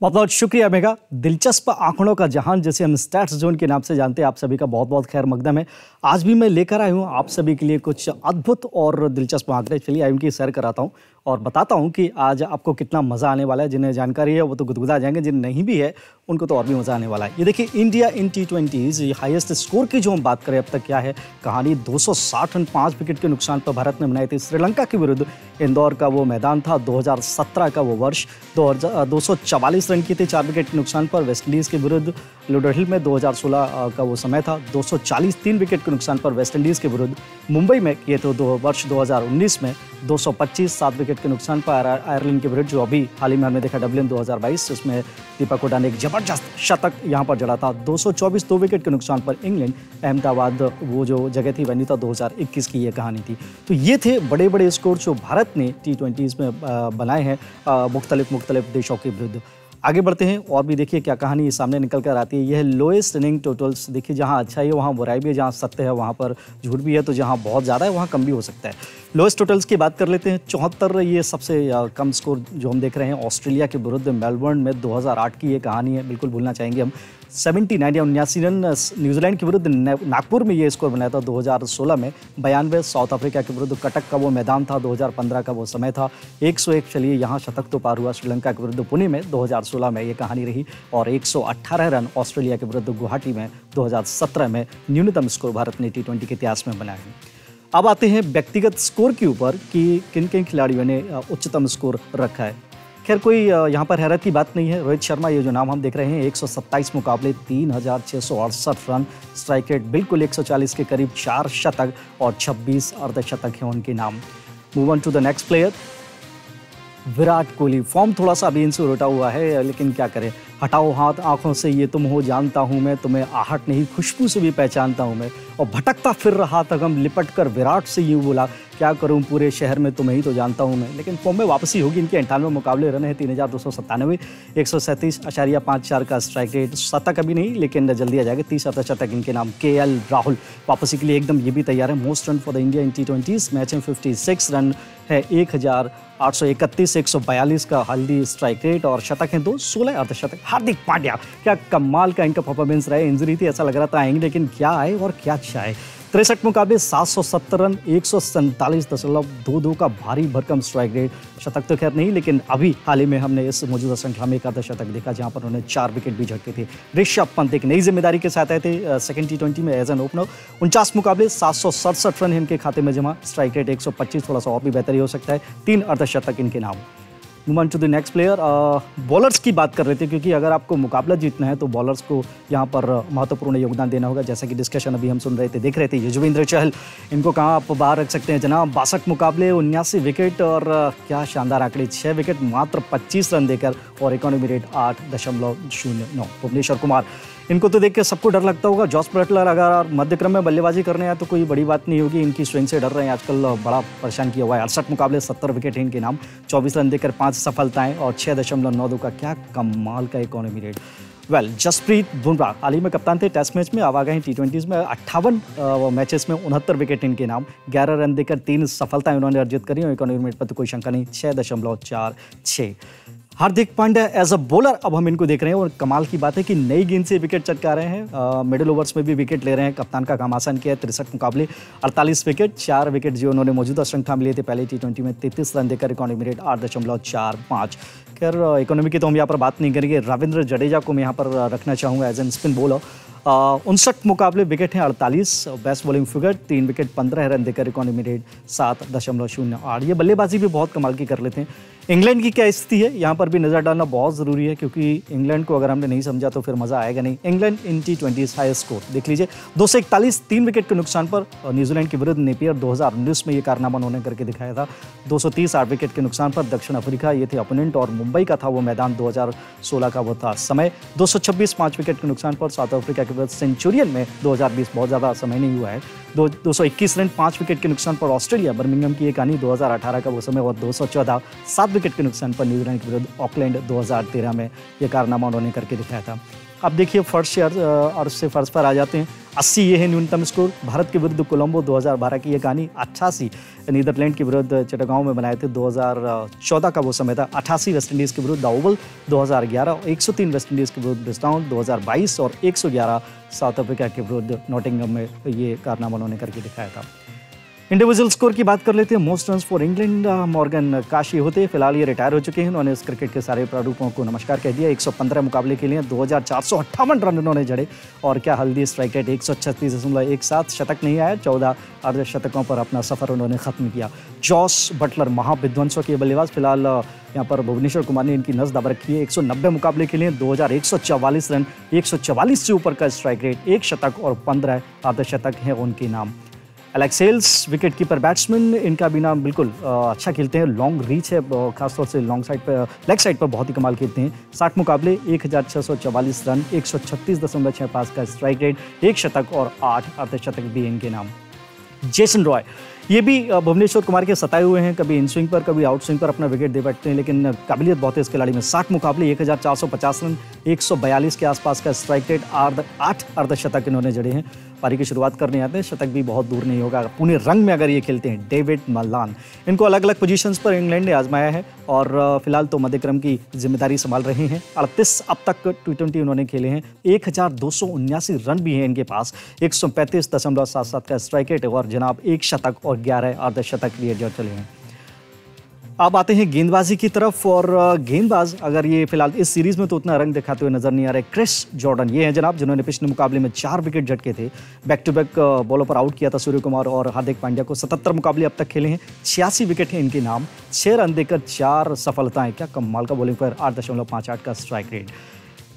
बहुत बहुत शुक्रिया मेघा। दिलचस्प आंकड़ों का जहान जिसे हम स्टैट्स जोन के नाम से जानते हैं, आप सभी का बहुत बहुत खैर मकदम है। आज भी मैं लेकर आया हूँ आप सभी के लिए कुछ अद्भुत और दिलचस्प आंकड़े। चलिए उनकी सैर कराता हूँ और बताता हूँ कि आज आपको कितना मज़ा आने वाला है। जिन्हें जानकारी है वो तो गुदगुदा जाएंगे, जिन्हें नहीं भी है उनको तो और भी मज़ा आने वाला है। ये देखिए, India in T20 highest score की जो हम बात करें अब तक क्या है कहानी, 260 रन 5 विकेट के नुकसान पर भारत ने बनाई थी श्रीलंका के विरुद्ध। इंदौर का वो मैदान था, 2017 का वो वर्ष। 244 रन की थी 4 विकेट के नुकसान पर वेस्टइंडीज़ के विरुद्ध। लूडरहिल में 2016 का वो समय था, 240 3 विकेट के नुकसान पर वेस्टइंडीज़ के विरुद्ध। मुंबई में ये तो वर्ष 2019 में 225 7 विकेट के नुकसान पर आयरलैंड के विरुद्ध, जो अभी हाल ही में हमने देखा डबलिन 2022, उसमें दीपक हुडा ने एक जबरदस्त शतक यहाँ पर जड़ा था। 224 2 विकेट के नुकसान पर इंग्लैंड, अहमदाबाद वो जो जगह थी वेन्यू था 2021 की ये कहानी थी। तो ये थे बड़े बड़े स्कोर जो भारत ने T20 में बनाए हैं मुख्तलिफ देशों के विरुद्ध। आगे बढ़ते हैं और भी देखिए क्या कहानी सामने निकल कर आती है। यह है लोएस्ट रनिंग टोटल्स। देखिए, जहां अच्छाई है वहां बुराई भी है, जहां सत्य है वहां पर झूठ भी है, तो जहां बहुत ज़्यादा है वहां कम भी हो सकता है। लोएस्ट टोटल्स की बात कर लेते हैं। 74 ये सबसे कम स्कोर जो हम देख रहे हैं ऑस्ट्रेलिया के विरुद्ध मेलबर्न में 2008 की ये कहानी है, बिल्कुल भूलना चाहेंगे हम। 79 या 79 रन न्यूजीलैंड के विरुद्ध नागपुर में ये स्कोर बनाया था 2016 में। 92 साउथ अफ्रीका के विरुद्ध कटक का वो मैदान था, 2015 का वो समय था। 101 चलिए यहाँ शतक तो पार हुआ श्रीलंका के विरुद्ध पुणे में 2016 में ये कहानी रही। और 118 रन ऑस्ट्रेलिया के विरुद्ध गुवाहाटी में 2017 में न्यूनतम स्कोर भारत ने T20 के इतिहास में बनाया है। अब आते हैं व्यक्तिगत स्कोर के ऊपर कि किन किन खिलाड़ियों ने उच्चतम स्कोर रखा है। खैर कोई यहाँ पर हैरत की बात नहीं है। रोहित शर्मा ये जो नाम हम देख रहे हैं, 127 मुकाबले 3668 रन, स्ट्राइक रेट बिल्कुल 140 के करीब, 4 शतक और 26 अर्धशतक हैं उनके नाम। Move on to the next player, Virat Kohli. Form थोड़ा सा अभी इनसे उलटा हुआ है, लेकिन क्या करें। हटाओ हाथ आंखों से ये तुम हो, जानता हूँ मैं तुम्हें, आहट नहीं खुशबू से भी पहचानता हूँ मैं। और भटकता फिर रहा था गम, लिपट कर विराट से यूँ बोला, क्या करूँ पूरे शहर में तुम्हें ही तो जानता हूँ मैं। लेकिन फॉर्म में वापसी होगी। इनके 98 मुकाबले रन है, 3297, 137.54 का स्ट्राइक रेट। शतक अभी नहीं लेकिन जल्दी आ जाएगा, 30 अर्धशतक इनके नाम। KL राहुल वापसी के लिए एकदम ये भी तैयार है। Most run for the India in T20 match में 56 रन है, 1831, 142 का हेल्दी स्ट्राइक रेट और शतक हैं 2, 16 अर्धशतक। हार्दिक पांड्या, क्या कमाल का इनका परफॉर्मेंस रहा है। इंजरी थी, ऐसा लग रहा था आएंगे, लेकिन क्या आए और क्या चाहे। 63 मुकाबले 770 रन, 147.22 का भारी भरकम स्ट्राइक रेट। शतक तो खैर नहीं, लेकिन अभी हाल ही में हमने इस मौजूदा श्रृंखला में एक अर्धशतक देखा जहां पर उन्होंने 4 विकेट भी झटके थे। ऋषभ पंत एक नई जिम्मेदारी के साथ आए थे सेकंड T20 में एज एन ओपनर। 49 मुकाबले 767 रन इनके खाते में जमा, स्ट्राइक रेट 125, थोड़ा सा और भी बेहतर ही हो सकता है, 3 अर्धशतक इनके नाम। Move on to the next player. Bowlers की बात कर रहे थे, क्योंकि अगर आपको मुकाबला जीतना है तो बॉलर्स को यहाँ पर महत्वपूर्ण योगदान देना होगा। जैसा कि डिस्कशन अभी हम सुन रहे थे, देख रहे थे, युजवेंद्र चहल, इनको कहाँ आप बाहर रख सकते हैं जनाब। 62 मुकाबले 79 विकेट और क्या शानदार आंकड़े, 6 विकेट मात्र 25 रन देकर और इकोनॉमी रेट 8.09। भुवनेश्वर कुमार, इनको तो देख के सबको डर लगता होगा। जॉस बटलर अगर मध्य क्रम में बल्लेबाजी करने आए तो कोई बड़ी बात नहीं होगी, इनकी स्विंग से डर रहे हैं आजकल, बड़ा परेशान किया हुआ है। 68 मुकाबले 70 विकेट हैं इनके नाम, 24 रन देकर 5 सफलताएं और 6.92 का क्या कमाल का इकोनॉमी रेट। जसप्रीत बुमराह हाल ही में कप्तान थे टेस्ट मैच में, अब आ गए हैं T20 में। 58 मैचेस में 69 विकेट इनके नाम, 11 रन देकर 3 सफलताएं उन्होंने अर्जित करी और इकोनॉमी रेट पर तो कोई शंका नहीं, 6.46। Hardik Pandya as a bowler अब हम इनको देख रहे हैं और कमाल की बात है कि नई गेंद से विकेट चटका रहे हैं। मिडिल ओवर्स में भी विकेट ले रहे हैं, कप्तान का काम आसान किया है। 63 मुकाबले 48 विकेट, 4 विकेट जो उन्होंने मौजूदा श्रृंखला में लिए थे पहले T20 में। 33 रन देकर इकोनॉमी रेट 8.45। खैर इकोनॉमी की तो हम यहाँ पर बात नहीं करेंगे। रविंद्र जडेजा को मैं यहाँ पर रखना चाहूँगा एज एन स्पिन बॉलर। 59 मुकाबले विकेट हैं 48, best bowling figure, 3 wicket 15 run देकर इकोनॉमी रेट 7.08। ये बल्लेबाजी भी बहुत कमाल की कर लेते हैं। इंग्लैंड की क्या स्थिति है यहाँ पर भी नज़र डालना बहुत ज़रूरी है, क्योंकि इंग्लैंड को अगर हमने नहीं समझा तो फिर मज़ा आएगा नहीं। England in T20 high score देख लीजिए, 241 3 विकेट के नुकसान पर न्यूजीलैंड के विरुद्ध नेपियर 2019 में ये कारनामा उन्होंने करके दिखाया था। 230 8 विकेट के नुकसान पर दक्षिण अफ्रीका ये थे अपोनेंट और मुंबई का था वो मैदान, 2016 का वो था समय। 226 5 विकेट के नुकसान पर साउथ अफ्रीका के विरुद्ध सेंचुरियन में 2020, बहुत ज़्यादा समय नहीं हुआ है। 221 रन 5 विकेट के नुकसान पर ऑस्ट्रेलिया, बर्मिंघम की ये कहानी 2018 का वो समय, और 214 7 विकेट के नुकसान पर न्यूजीलैंड के विरुद्ध ऑकलैंड 2013 में ये कारनामा उन्होंने करके दिखाया था। अब देखिए फर्श से अर्श से फर्श पर आ जाते हैं। 80 ये है न्यूनतम स्कोर। भारत के विरुद्ध कोलंबो 2012 की ये कहानी। 88 नीदरलैंड के विरुद्ध चिटागांव में बनाए थे, 2014 का वो समय था। 88 वेस्टइंडीज़ के विरुद्ध ओवल 2011, 103 वेस्टइंडीज़ के विरुद्ध ब्रिस्टाउन 2022 और 111 साउथ अफ्रीका के विरुद्ध नॉटिंघम में ये कारनामा उन्होंने करके दिखाया था। इंडिविजुअल स्कोर की बात कर लेते हैं। Most runs for England Morgan Kashi होते, फिलहाल ये रिटायर हो चुके हैं। उन्होंने इस क्रिकेट के सारे प्रारूपों को नमस्कार कह दिया। 115 मुकाबले के लिए 2458 रन उन्होंने जड़े और क्या हल्दी स्ट्राइक रेट 136.17, शतक नहीं आया। 14 अर्धशतकों पर अपना सफर उन्होंने खत्म किया। जॉस बटलर महाविध्वंसों के बल्लेबाज, फिलहाल यहाँ पर भुवनेश्वर कुमार ने इनकी नस दबा रखी है। 190 मुकाबले के लिए 2144 रन, 144 से ऊपर का स्ट्राइक रेट, 1 शतक और 15 अर्धशतक है उनके नाम। Alex Hales wicket keeper batsman, इनका भी नाम बिल्कुल अच्छा खेलते हैं। लॉन्ग रीच है, खासतौर से लॉन्ग साइड पर, लेग साइड पर बहुत ही कमाल खेलते हैं। 60 मुकाबले, 1644 रन, 136.65 का स्ट्राइक रेट, 1 शतक और 8 अर्धशतक भी इनके नाम। जेसन रॉय, ये भी भुवनेश्वर कुमार के सताए हुए हैं, कभी इन स्विंग पर कभी आउट स्विंग पर अपना विकेट दे बैठते हैं, लेकिन काबिलियत बहुत है इस खिलाड़ी में। 60 मुकाबले, 1450 रन, 142 के आसपास का स्ट्राइक रेट, 8 अर्धशतक इन्होंने जड़े हैं। पारी की शुरुआत करने आते हैं, शतक भी बहुत दूर नहीं होगा पुणे रंग में अगर ये खेलते हैं। डेविड मलान, इनको अलग अलग पोजीशंस पर इंग्लैंड ने आजमाया है और फिलहाल तो मध्यक्रम की जिम्मेदारी संभाल रहे हैं। 38 अब तक T20 उन्होंने खेले हैं। 1279 रन भी हैं इनके पास, 135.77 का स्ट्राइक रेट और जनाब 1 शतक और 11 अर्धशतक लिए जो चले हैं। अब आते हैं गेंदबाजी की तरफ और गेंदबाज अगर ये फिलहाल इस सीरीज में तो उतना रंग दिखाते हुए नजर नहीं आ रहे। क्रिस जॉर्डन ये हैं जनाब, जिन्होंने पिछले मुकाबले में 4 विकेट झटके थे। बैक टू बैक बॉलों पर आउट किया था सूर्य कुमार और हार्दिक पांड्या को। 77 मुकाबले अब तक खेले हैं, 86 विकेट हैं इनके नाम, 6 रन देकर 4 सफलताएं। क्या कमाल का बॉलिंग पर, 8.58 का स्ट्राइक रेट।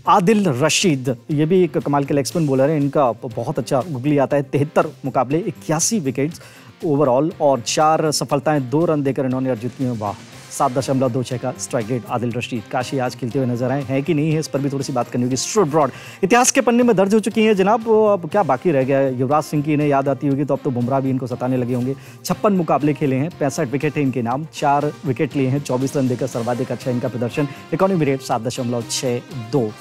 आदिल रशीद, ये भी एक कमाल के लेग स्पिन बॉलर है, इनका बहुत अच्छा गुगली आता है। 73 मुकाबले, 81 विकेट्स ओवरऑल और 4 सफलताएं, 2 रन देकर इन्होंने अर्जित किए। वाह, 7.26 का स्ट्राइक रेट आदिल रशीद। काशी आज खेलते हुए नजर आए हैं कि नहीं है, इस पर भी थोड़ी सी बात करनी होगी। स्टुअर्ट ब्रॉड इतिहास के पन्ने में दर्ज हो चुकी हैं जनाब। अब क्या बाकी रह गया है? युवराज सिंह की इन्हें याद आती होगी, तो अब तो बुमराह भी इनको सताने लगे होंगे। 56 मुकाबले खेले हैं, 65 विकेट है इनके नाम, 4 विकेट लिए हैं, 24 रन देकर सर्वाधिक अच्छा इनका प्रदर्शन। Economy rate 7.62।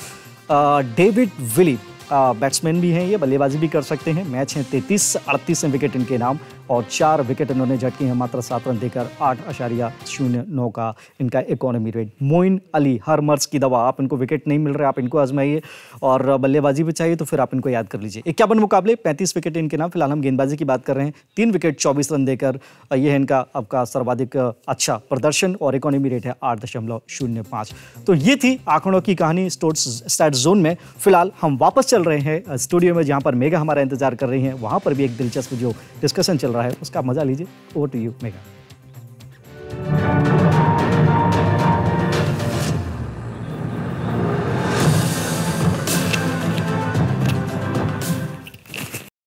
David Willey batsman भी हैं, ये बल्लेबाजी भी कर सकते हैं। मैच हैं 33-38 विकेट इनके नाम और 4 विकेट इन्होंने झटके हैं, मात्र 7 रन देकर। 8.09 का इनका इकोनॉमी रेट। मोइन अली, हर मर्ज की दवा, आप इनको विकेट नहीं मिल रहे, आप इनको आजमाइए और बल्लेबाजी भी चाहिए तो फिर आप इनको याद कर लीजिए। 51 मुकाबले, 35 विकेट इनके नाम। फिलहाल हम गेंदबाजी की बात कर रहे हैं। 3 विकेट 24 रन देकर ये है इनका अब का सर्वाधिक अच्छा प्रदर्शन और इकोनॉमी रेट है 8.05। तो ये थी आंकड़ों की कहानी स्टैट जोन में। फिलहाल हम वापस चल रहे हैं स्टूडियो में, जहां पर मेगा हमारा इंतजार कर रही हैं। वहां पर भी एक दिलचस्प जो डिस्कशन चल रहा है उसका मजा लीजिए। Over to you mega.